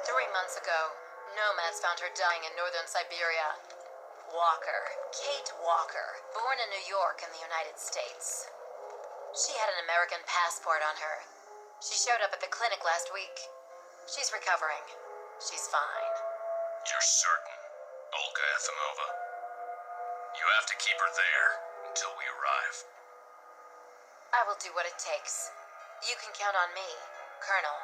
3 months ago, nomads found her dying in northern Syberia. Walker, Kate Walker, born in New York in the United States. She had an American passport on her. She showed up at the clinic last week. She's recovering. She's fine. You're certain, Olga Efimova? You have to keep her there until we arrive. I will do what it takes. You can count on me, Colonel.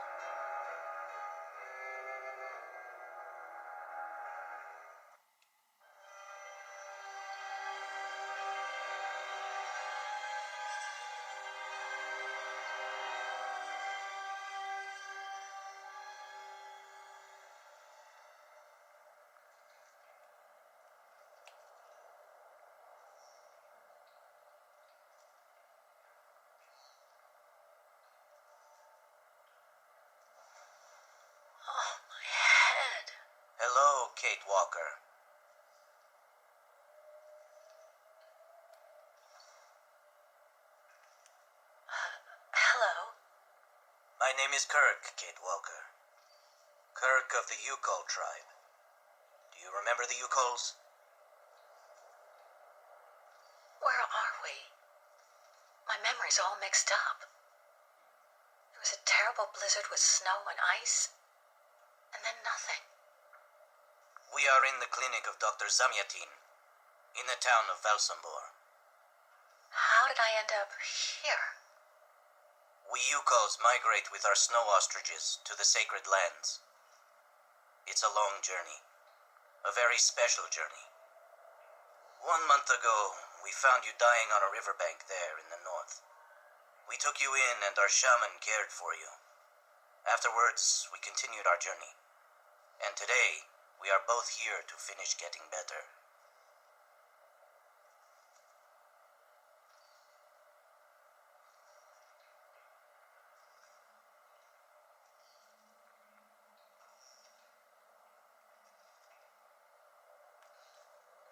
Oh, my head. Hello, Kate Walker. Hello? My name is Kirk, Kate Walker. Kirk of the Yukol tribe. Do you remember the Yukols? Where are we? My memory's all mixed up. It was a terrible blizzard with snow and ice, and then nothing. We are in the clinic of Dr. Zamyatin, in the town of Valsambor. How did I end up here? We Yukols migrate with our snow ostriches to the sacred lands. It's a long journey, a very special journey. 1 month ago, we found you dying on a riverbank there in the north. We took you in and our shaman cared for you. Afterwards, we continued our journey. And today, we are both here to finish getting better.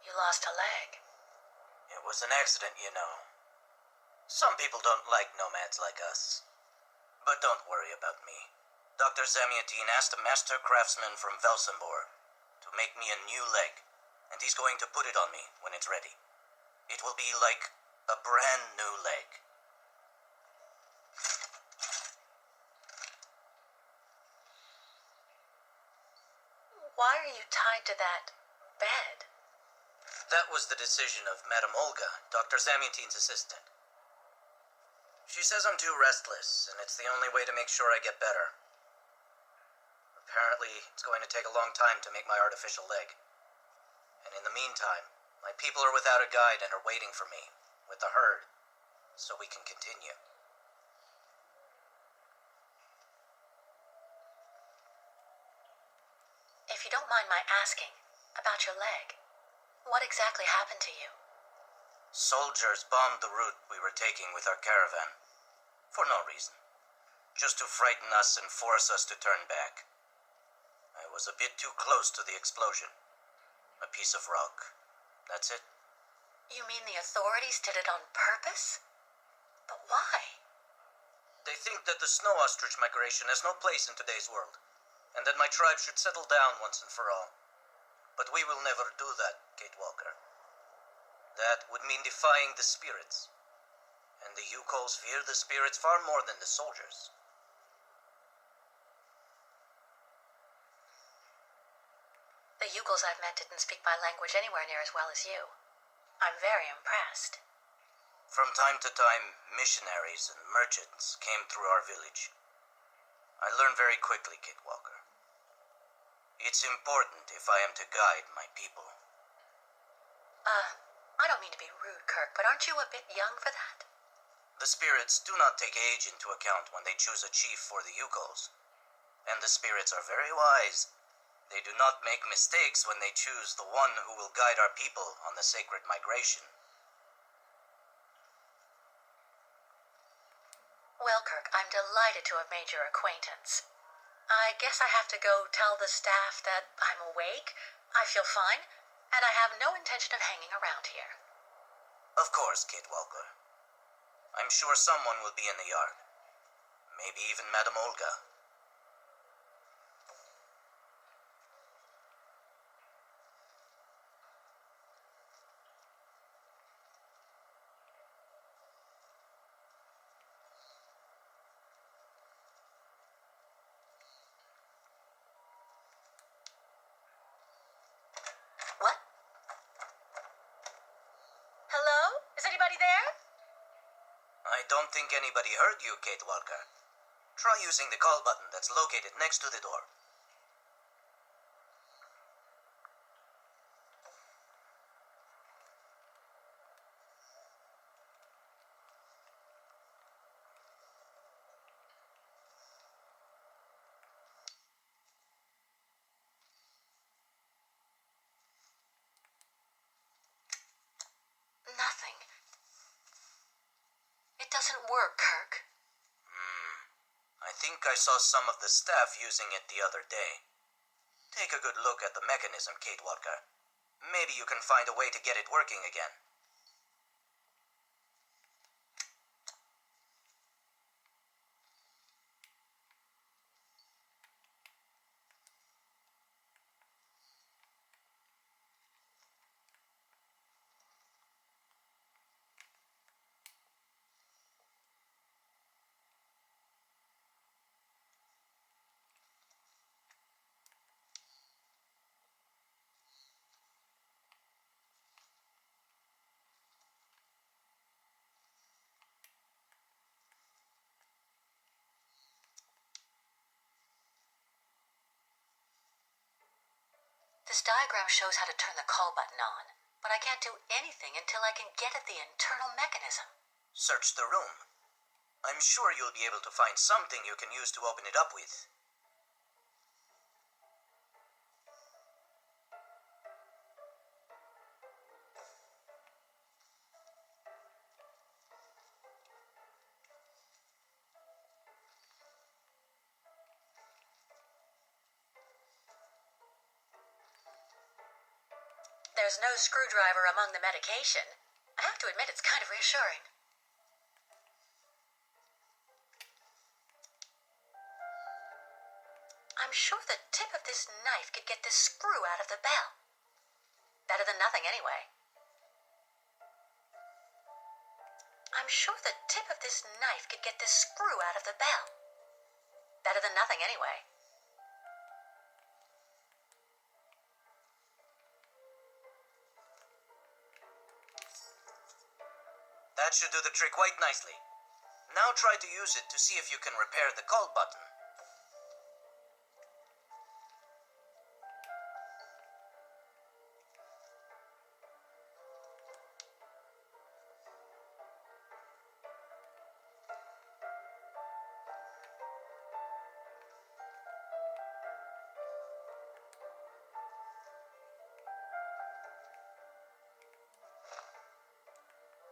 You lost a leg. It was an accident, you know. Some people don't like nomads like us. But don't worry about me. Dr. Zamyatin asked a master craftsman from Valsambor to make me a new leg, and he's going to put it on me when it's ready. It will be like a brand new leg. Why are you tied to that bed? That was the decision of Madame Olga, Dr. Zamyatin's assistant. She says I'm too restless, and it's the only way to make sure I get better. Apparently, it's going to take a long time to make my artificial leg. And in the meantime, my people are without a guide and are waiting for me, with the herd, so we can continue. If you don't mind my asking about your leg, what exactly happened to you? Soldiers bombed the route we were taking with our caravan. For no reason. Just to frighten us and force us to turn back. I was a bit too close to the explosion. A piece of rock. That's it. You mean the authorities did it on purpose? But why? They think that the snow ostrich migration has no place in today's world, and that my tribe should settle down once and for all. But we will never do that, Kate Walker. That would mean defying the spirits. And the Yukols fear the spirits far more than the soldiers. The Yukols I've met didn't speak my language anywhere near as well as you. I'm very impressed. From time to time, missionaries and merchants came through our village. I learned very quickly, Kate Walker. It's important if I am to guide my people. I don't mean to be rude, Kirk, but aren't you a bit young for that? The spirits do not take age into account when they choose a chief for the Yukols. And the spirits are very wise. They do not make mistakes when they choose the one who will guide our people on the sacred migration. Well, Kirk, I'm delighted to have made your acquaintance. I guess I have to go tell the staff that I'm awake, I feel fine, and I have no intention of hanging around here. Of course, Kate Walker. I'm sure someone will be in the yard. Maybe even Madame Olga. I don't think anybody heard you, Kate Walker. Try using the call button that's located next to the door. Nothing. It doesn't work, Kirk. I think I saw some of the staff using it the other day. Take a good look at the mechanism, Kate Walker. Maybe you can find a way to get it working again. This diagram shows how to turn the call button on, but I can't do anything until I can get at the internal mechanism. Search the room. I'm sure you'll be able to find something you can use to open it up with. There's no screwdriver among the medication. I have to admit it's kind of reassuring. I'm sure the tip of this knife could get this screw out of the bell. Better than nothing, anyway. I'm sure the tip of this knife could get this screw out of the bell. Better than nothing, anyway. That should do the trick quite nicely. Now try to use it to see if you can repair the call button.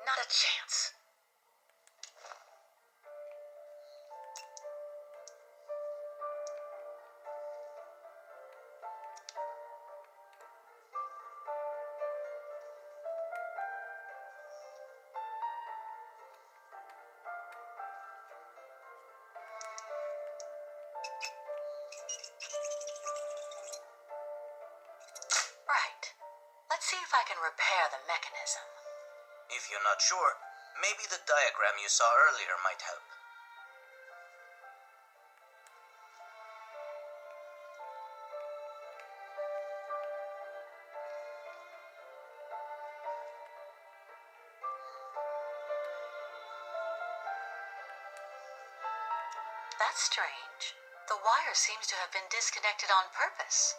Not a chance. Right. Let's see if I can repair the mechanism. If you're not sure, maybe the diagram you saw earlier might help. That's strange. The wire seems to have been disconnected on purpose.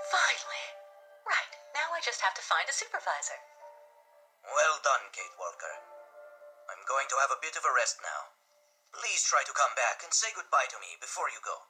Finally. Right, now I just have to find a supervisor. Well done, Kate Walker. I'm going to have a bit of a rest now. Please try to come back and say goodbye to me before you go.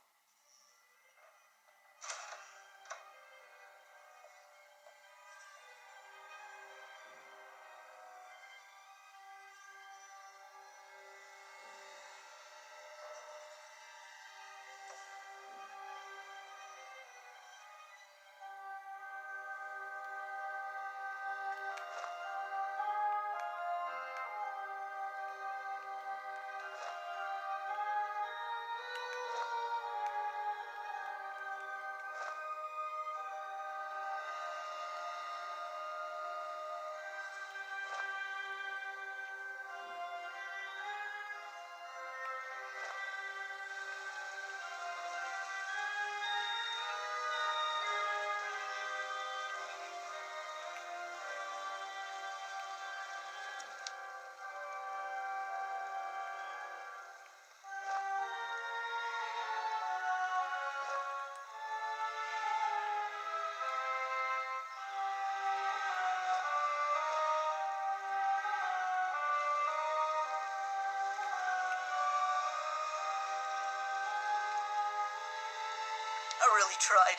I really tried.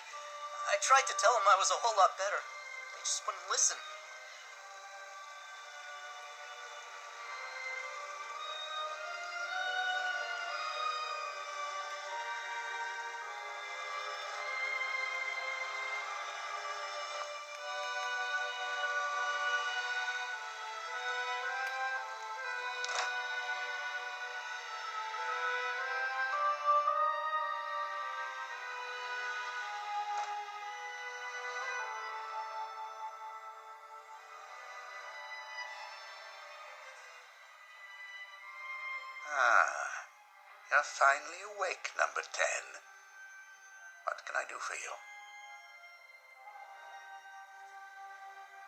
I tried to tell him I was a whole lot better. They just wouldn't listen. You're finally awake, number 10. What can I do for you?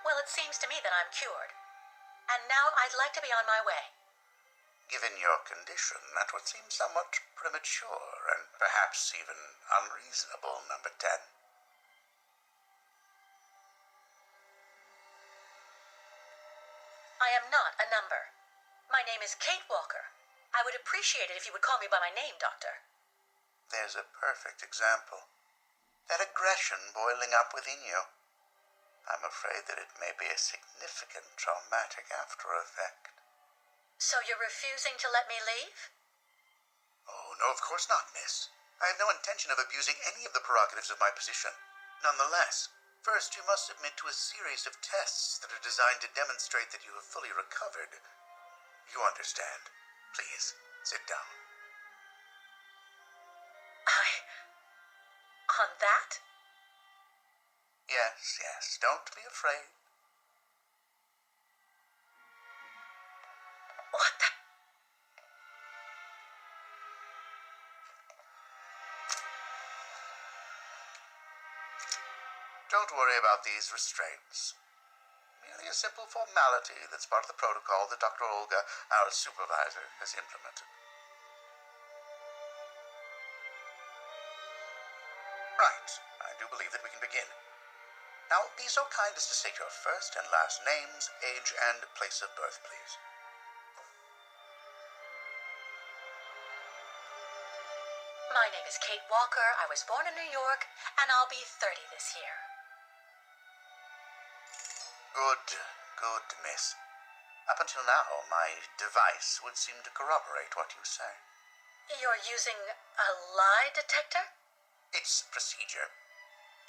Well, it seems to me that I'm cured. And now I'd like to be on my way. Given your condition, that would seem somewhat premature and perhaps even unreasonable, number 10. I am not a number. My name is Kate Walker. I would appreciate it if you would call me by my name, Doctor. There's a perfect example. That aggression boiling up within you. I'm afraid that it may be a significant traumatic after effect. So you're refusing to let me leave? Oh, no, of course not, miss. I have no intention of abusing any of the prerogatives of my position. Nonetheless, first you must submit to a series of tests that are designed to demonstrate that you have fully recovered. You understand. Please, sit down. On that? Yes, don't be afraid. What the? Don't worry about these restraints. Merely a simple formality that's part of the protocol that Dr. Olga, our supervisor, has implemented. Right, I do believe that we can begin. Now, be so kind as to state your first and last names, age, and place of birth, please. My name is Kate Walker. I was born in New York, and I'll be 30 this year. Good, miss. Up until now, my device would seem to corroborate what you say. You're using a lie detector? It's procedure.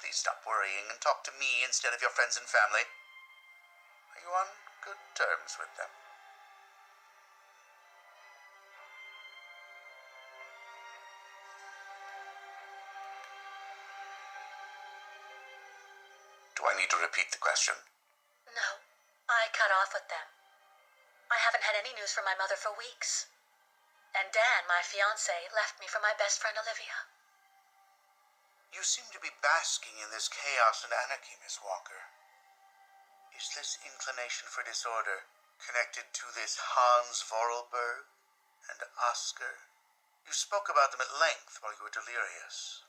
Please stop worrying and talk to me instead of your friends and family. Are you on good terms with them? Do I need to repeat the question? No, I cut off with them. I haven't had any news from my mother for weeks. And Dan, my fiancé, left me for my best friend Olivia. You seem to be basking in this chaos and anarchy, Miss Walker. Is this inclination for disorder connected to this Hans Vorarlberg and Oscar? You spoke about them at length while you were delirious.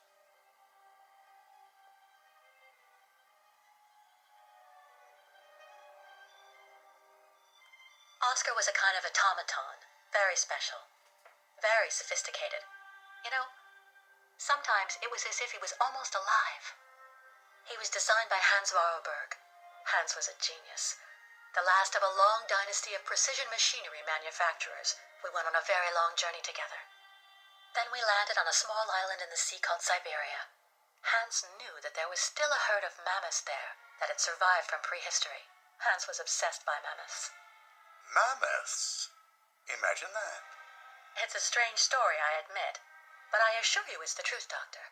Oscar was a kind of automaton, very special, very sophisticated. You know, sometimes it was as if he was almost alive. He was designed by Hans Vorarlberg. Hans was a genius. The last of a long dynasty of precision machinery manufacturers. We went on a very long journey together. Then we landed on a small island in the sea called Syberia. Hans knew that there was still a herd of mammoths there that had survived from prehistory. Hans was obsessed by mammoths. Mammoths? Imagine that. It's a strange story, I admit, but I assure you it's the truth, Doctor.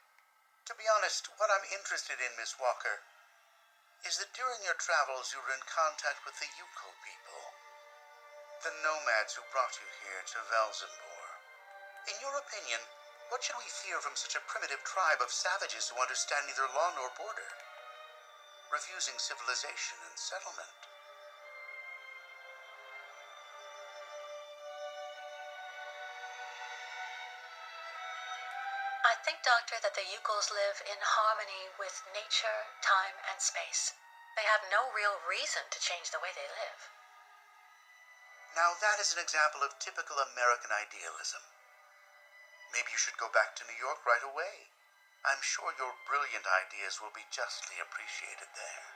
To be honest, what I'm interested in, Miss Walker, is that during your travels you were in contact with the Yuko people, the nomads who brought you here to Velzenbor. In your opinion, what should we fear from such a primitive tribe of savages who understand neither law nor border, refusing civilization and settlement? I think, Doctor, that the Yukos live in harmony with nature, time, and space. They have no real reason to change the way they live. Now that is an example of typical American idealism. Maybe you should go back to New York right away. I'm sure your brilliant ideas will be justly appreciated there.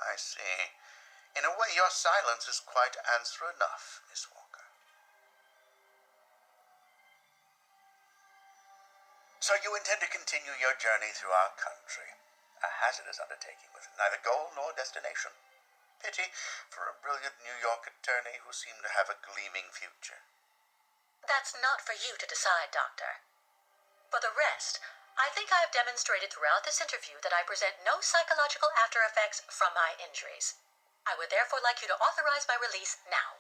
I see. In a way, your silence is quite answer enough, Miss Walker. So you intend to continue your journey through our country, a hazardous undertaking with neither goal nor destination. Pity for a brilliant New York attorney who seemed to have a gleaming future. That's not for you to decide, Doctor. For the rest, I think I have demonstrated throughout this interview that I present no psychological after effects from my injuries. I would therefore like you to authorize my release now.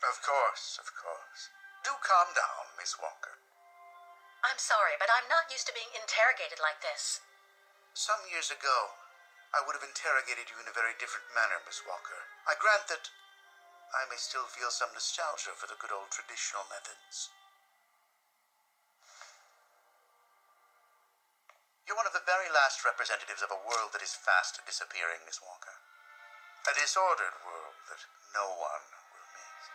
Of course, of course. Do calm down, Miss Walker. I'm sorry, but I'm not used to being interrogated like this. Some years ago, I would have interrogated you in a very different manner, Miss Walker. I grant that I may still feel some nostalgia for the good old traditional methods. You're one of the very last representatives of a world that is fast disappearing, Miss Walker. A disordered world that no one will miss.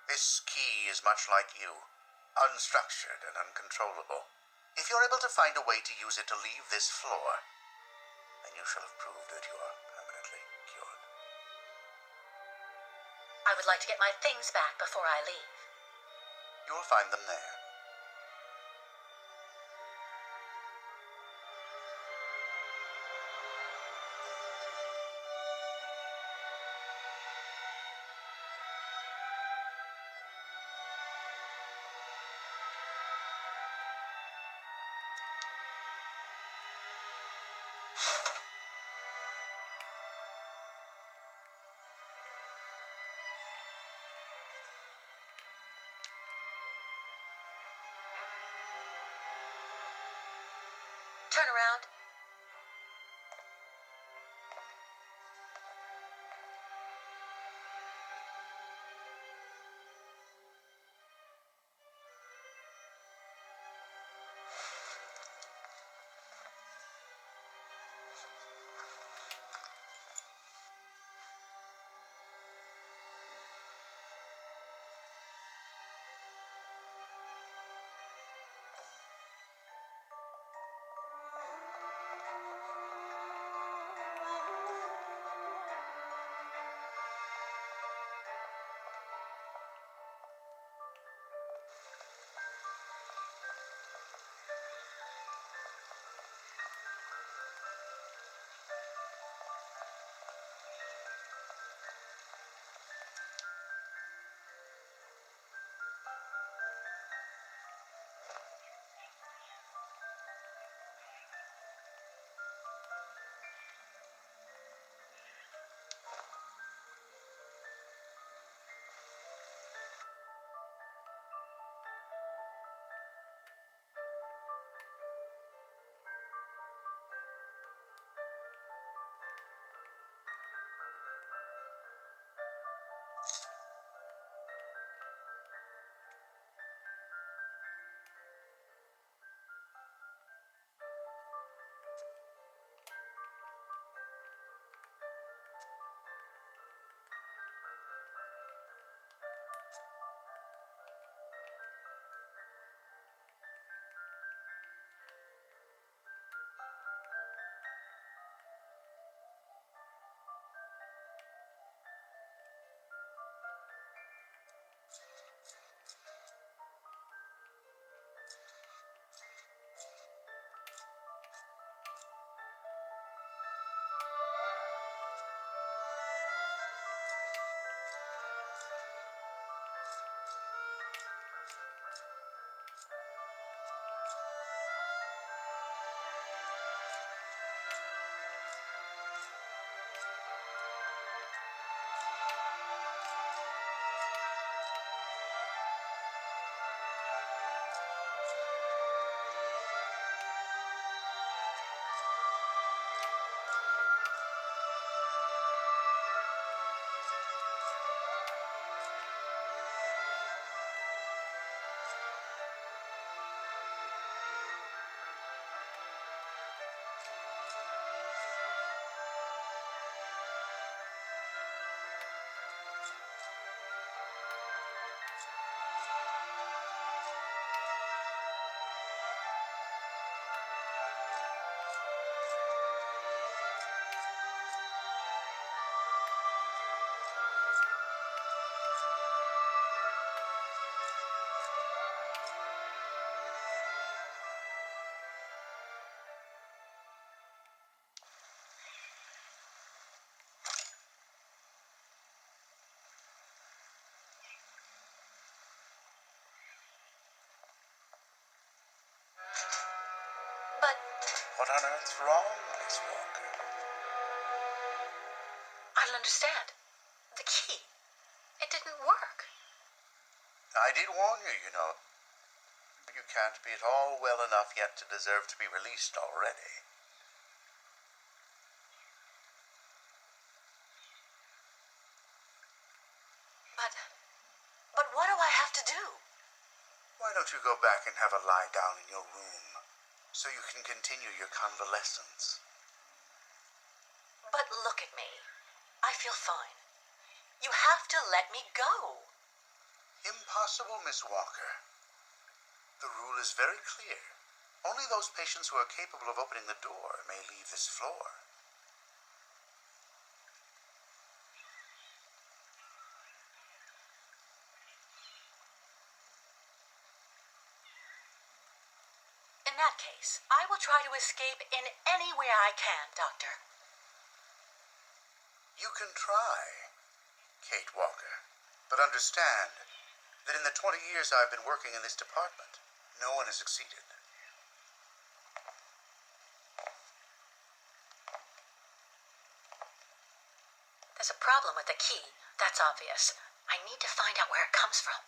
This key is much like you, unstructured and uncontrollable. If you're able to find a way to use it to leave this floor, then you shall have proved that you are permanently cured. I would like to get my things back before I leave. You'll find them there. Turn around. What on earth's wrong, Miss Walker? I don't understand. The key. It didn't work. I did warn you, you know. You can't be at all well enough yet to deserve to be released already. But what do I have to do? Why don't you go back and have a lie down in your room so you can continue your convalescence? But look at me. I feel fine. You have to let me go. Impossible, Miss Walker. The rule is very clear. Only those patients who are capable of opening the door may leave this floor. In that case, I will try to escape in any way I can, Doctor. You can try, Kate Walker, but understand that in the 20 years I've been working in this department, no one has succeeded. There's a problem with the key. That's obvious. I need to find out where it comes from.